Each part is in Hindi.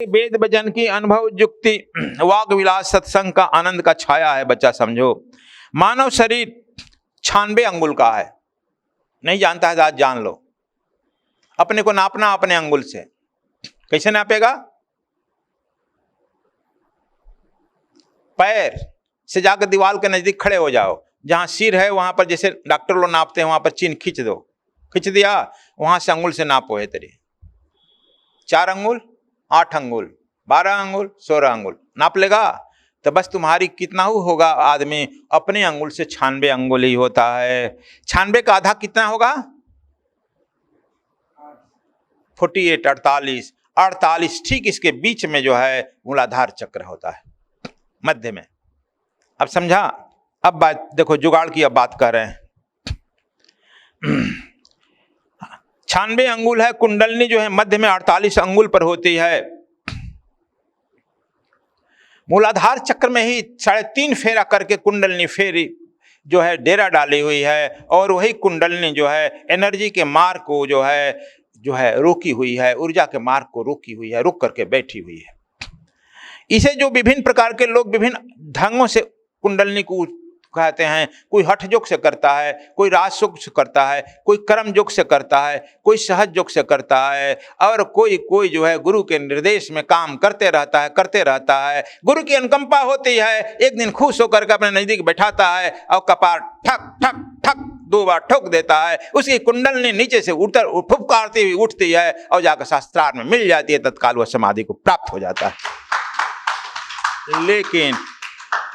वेद वचन की अनुभव युक्ति वाग विलास सत्संग का आनंद का छाया है। बच्चा समझो, मानव शरीर 96 अंगुल का है। नहीं जानता है तो आज जान लो। अपने को नापना अपने अंगुल से। कैसे नापेगा? पैर से जाकर दीवार के नजदीक खड़े हो जाओ, जहां सिर है वहां पर जैसे डॉक्टर लोग नापते हैं वहां पर चिन्ह खींच दो। खींच दिया, वहां से अंगुल से नापो है तेरी। 4 अंगुल, 8 अंगुल, 12 अंगुल, 16 अंगुल नाप लेगा तो बस तुम्हारी कितना होगा आदमी अपने अंगुल से 96 अंगुल ही होता है। 96 का आधा कितना होगा? 48, 48 ठीक इसके बीच में जो है मूलाधार चक्र होता है, मध्य में। अब समझा? अब बात देखो, जुगाड़ की अब बात कर रहे हैं। 96 अंगुल है, कुंडलनी जो है मध्य में 48 अंगुल पर होती है। मूलाधार चक्र में ही 3.5 फेरा करके कुंडलनी फेरी जो है डेरा डाली हुई है, और वही कुंडलनी जो है एनर्जी के मार्ग को जो है रोकी हुई है, ऊर्जा के मार्ग को रोकी हुई है, रुक करके बैठी हुई है। इसे जो विभिन्न प्रकार के लोग विभिन्न ढंगों से कुंडलनी को कहते हैं। कोई हठ योग से करता है, कोई राजयोग से करता है, कोई कर्म योग से करता है, कोई सहज योग से करता है, और कोई जो है गुरु के निर्देश में काम करते रहता है। गुरु की अनुकंपा होती है, एक दिन खुश होकर के अपने नजदीक बैठाता है और कपार ठक ठक ठक 2 बार ठोक देता है। उसकी कुंडलनी नीचे से फुफकारती हुई उठती है और जाकर शास्त्रार्थ में मिल जाती है। तत्काल वह समाधि को प्राप्त हो जाता है। लेकिन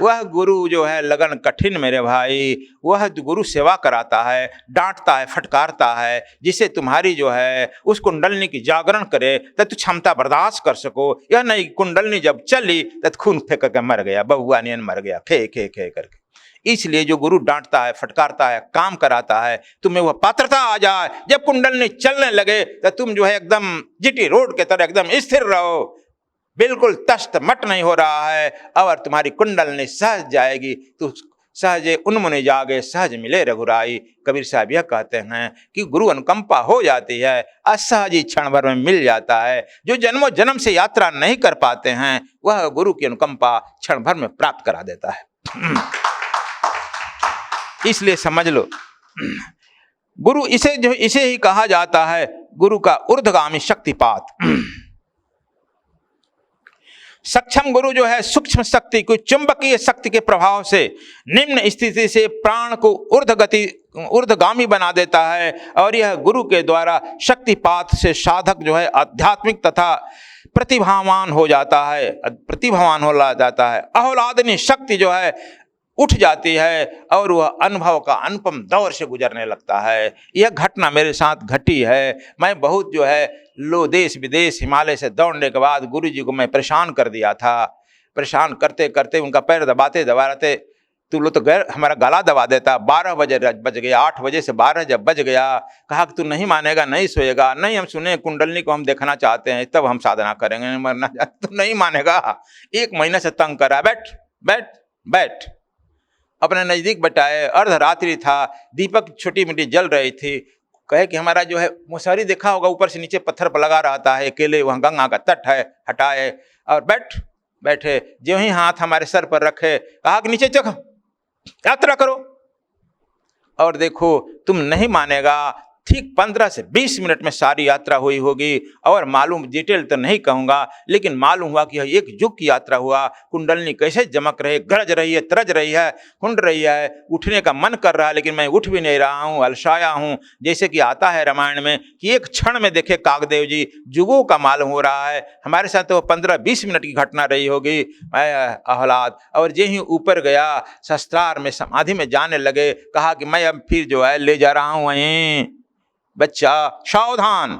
वह गुरु जो है लगन कठिन मेरे भाई, वह गुरु सेवा कराता है, डांटता है, फटकारता है, जिससे तुम्हारी जो है उस कुंडलनी की जागरण करे तब तू क्षमता बर्दाश्त कर सको। यह नहीं कुंडलनी जब चली तब खून फेंक करके मर गया, बहुआ नियन मर गया खे खे खे करके। इसलिए जो गुरु डांटता है, फटकारता है, काम कराता है, तुम्हें वह पात्रता आ जाए। जब कुंडलनी चलने लगे तो तुम जो है एकदम जीटी रोड के तरह एकदम स्थिर रहो, बिल्कुल तस्त मट नहीं हो रहा है, और तुम्हारी कुंडलनी सहज जाएगी। तो सहजे उन्मुनि जागे सहज मिले रघुराई। कबीर साहब यह कहते हैं कि गुरु अनुकंपा हो जाती है, असहज ही क्षण भर में मिल जाता है। जो जन्मों जन्म से यात्रा नहीं कर पाते हैं वह गुरु की अनुकंपा क्षण भर में प्राप्त करा देता है। इसलिए समझ लो, गुरु इसे ही कहा जाता है गुरु का ऊर्ध्वगामी शक्तिपात। सक्षम गुरु जो है सूक्ष्म शक्ति को चुंबकीय शक्ति के प्रभाव से निम्न स्थिति से प्राण को ऊर्ध्वगामी बना देता है, और यह गुरु के द्वारा शक्तिपात से साधक जो है आध्यात्मिक तथा प्रतिभावान हो जाता है। अहलादनी शक्ति जो है उठ जाती है और वह अनुभव का अनुपम दौर से गुजरने लगता है। यह घटना मेरे साथ घटी है। मैं बहुत जो है देश विदेश हिमालय से दौड़ने के बाद गुरु जी को मैं परेशान कर दिया था। परेशान करते करते उनका पैर दबाते तू लो तो हमारा गला दबा देता। 12 बजे बज गया, 8 बजे से 12 जब बज गया, कहा कि तू नहीं मानेगा, नहीं सोएगा। नहीं, हम सुने कुंडलनी को हम देखना चाहते हैं, तब हम साधना करेंगे, मरना तू नहीं मानेगा। 1 महीने से तंग करा, बैठ बैठ बैठ। अपने नजदीक बैठाए, अर्धरात्रि था, दीपक छोटी मोटी जल रही थी। कहे कि हमारा जो है मुसहरी देखा होगा, ऊपर से नीचे पत्थर पर लगा रहता है, अकेले वहाँ गंगा का तट है, हटाए और बैठे। जो ही हाथ हमारे सर पर रखे, कहा कि नीचे चलो, यात्रा करो। और देखो तुम नहीं मानेगा, ठीक 15 से 20 मिनट में सारी यात्रा हुई होगी। और मालूम डिटेल तो नहीं कहूँगा, लेकिन मालूम हुआ कि यह 1 युग की यात्रा हुआ। कुंडलनी कैसे चमक रही, गरज रही है, तरज रही है, कुंड रही है। उठने का मन कर रहा है लेकिन मैं उठ भी नहीं रहा हूँ, अलसाया हूँ। जैसे कि आता है रामायण में कि एक क्षण में देखे कागदेव जी, युगों का मालूम हो रहा है। हमारे साथ तो 15-20 मिनट की घटना रही होगी। मैं आहलाद, और जे ही ऊपर गया शस्त्रार में समाधि में जाने लगे, कहा कि मैं अब फिर जो है ले जा रहा हूँ वहीं। बच्चा सावधान,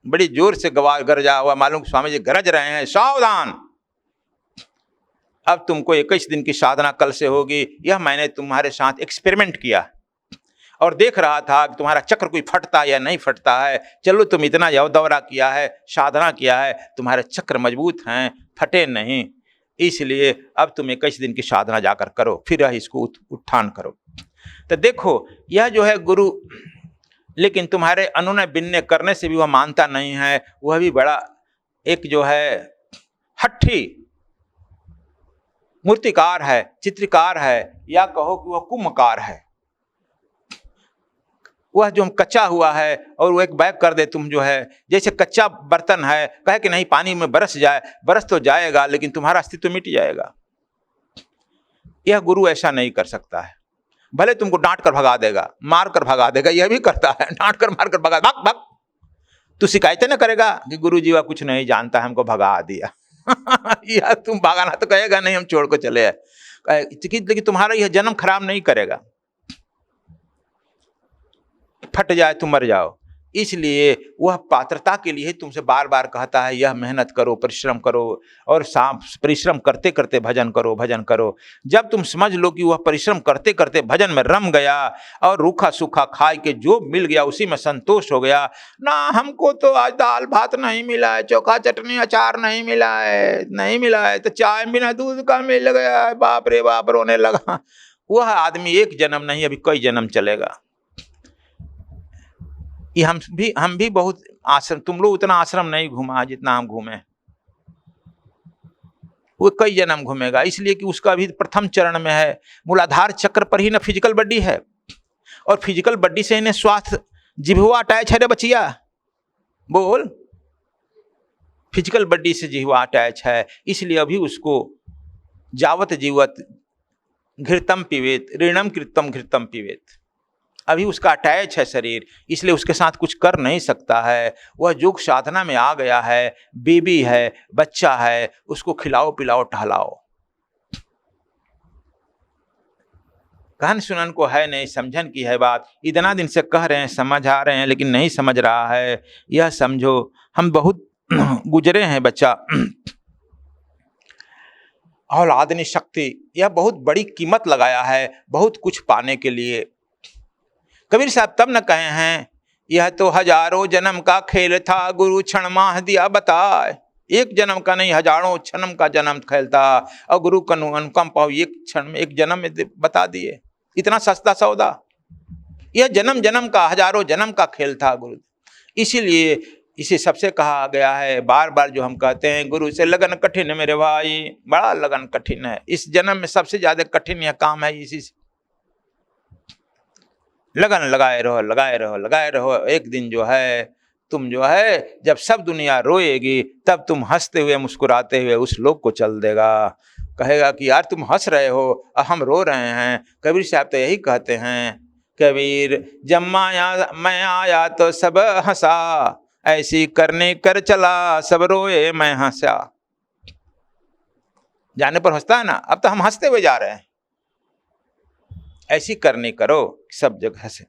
बड़ी जोर से गरजा हुआ, मालूम स्वामी जी गरज रहे हैं, सावधान। अब तुमको 21 दिन की साधना कल से होगी। यह मैंने तुम्हारे साथ एक्सपेरिमेंट किया और देख रहा था कि तुम्हारा चक्र कोई फटता या नहीं फटता है। चलो तुम इतना दौरा किया है, साधना किया है, तुम्हारे चक्र मजबूत हैं, फटे नहीं। इसलिए अब तुम 21 दिन की साधना जाकर करो, फिर इसको उत्थान करो। तो देखो यह जो है गुरु, लेकिन तुम्हारे अनुनय विनय करने से भी वह मानता नहीं है। वह भी बड़ा एक जो है हट्ठी मूर्तिकार है, चित्रकार है, या कहो कि वह कुम्भकार है। वह जो कच्चा हुआ है और वो एक बैग कर दे, तुम जो है जैसे कच्चा बर्तन है, कहे कि नहीं पानी में बरस जाए, बरस तो जाएगा लेकिन तुम्हारा अस्तित्व मिट जाएगा। यह गुरु ऐसा नहीं कर सकता है। भले तुमको डांट कर भगा देगा, मार कर भगा देगा, यह भी करता है, डांट कर मार कर भगा, भाग भाग। तू शिकायतें न करेगा कि गुरु जी वह कुछ नहीं जानता, हमको भगा दिया। यह तुम भागाना तो कहेगा नहीं, हम छोड़ को चले आए, लेकिन तुम्हारा यह जन्म खराब नहीं करेगा। फट जाए तो मर जाओ। इसलिए वह पात्रता के लिए तुमसे बार बार कहता है, यह मेहनत करो, परिश्रम करो, और परिश्रम करते करते भजन करो, भजन करो। जब तुम समझ लो कि वह परिश्रम करते करते भजन में रम गया और रूखा सूखा खाए के जो मिल गया उसी में संतोष हो गया, ना हमको तो आज दाल भात नहीं मिला है, चोखा चटनी अचार नहीं मिला है, तो चाय बिना दूध का मिल गया है, बाप रे बाप, रोने लगा। वह आदमी एक जन्म नहीं, अभी कई जन्म चलेगा। ये हम भी बहुत आश्रम, तुम लोग उतना आश्रम नहीं घूमा जितना हम घूमे, वो कई जन्म घूमेगा। इसलिए कि उसका भी प्रथम चरण में है, मूलाधार चक्र पर ही ना फिजिकल बॉडी है, और फिजिकल बॉडी से इन्हें स्वास्थ्य जिह्वा अटैच है रे बचिया, बोल, फिजिकल बॉडी से जिह्वा अटैच है। इसलिए अभी उसको जावत जीवत घृतम पिवेत, ऋणम कृतम घृतम पिवेत, अभी उसका अटैच है शरीर, इसलिए उसके साथ कुछ कर नहीं सकता है। वह योग साधना में आ गया है, बेबी है, बच्चा है, उसको खिलाओ पिलाओ टहलाओ। कहन सुनन को है नहीं, समझन की है बात। इतना दिन से कह रहे हैं, समझ आ रहे हैं, लेकिन नहीं समझ रहा है। यह समझो हम बहुत गुजरे हैं बच्चा। औलादनी शक्ति, यह बहुत बड़ी कीमत लगाया है बहुत कुछ पाने के लिए। कबीर साहब तब न कहे हैं, यह तो हजारों जन्म का खेल था, गुरु क्षण माह दिया बताए। एक जन्म का नहीं, हजारों जन्म का जन्म खेल था, और गुरु का अनुकंपा एक क्षण में, एक जन्म में बता दिए। इतना सस्ता सौदा, यह जन्म जन्म का, हजारों जन्म का खेल था गुरु। इसीलिए इसे सबसे कहा गया है, बार बार जो हम कहते हैं, गुरु से लगन कठिन मेरे भाई, बड़ा लगन कठिन है। इस जन्म में सबसे ज्यादा कठिन यह काम है, इसी से लगन लगाए रहो, लगाए रहो, लगाए रहो। एक दिन जो है तुम जो है, जब सब दुनिया रोएगी, तब तुम हंसते हुए मुस्कुराते हुए उस लोक को चल देगा। कहेगा कि यार तुम हंस रहे हो और हम रो रहे हैं। कबीर साहब तो यही कहते हैं, कबीर जब मैं आया तो सब हंसा, ऐसी करने कर चला सब रोए मैं हंसा। जाने पर हंसता है ना, अब तो हम हंसते हुए जा रहे हैं। ऐसी करनी करो सब जगह से।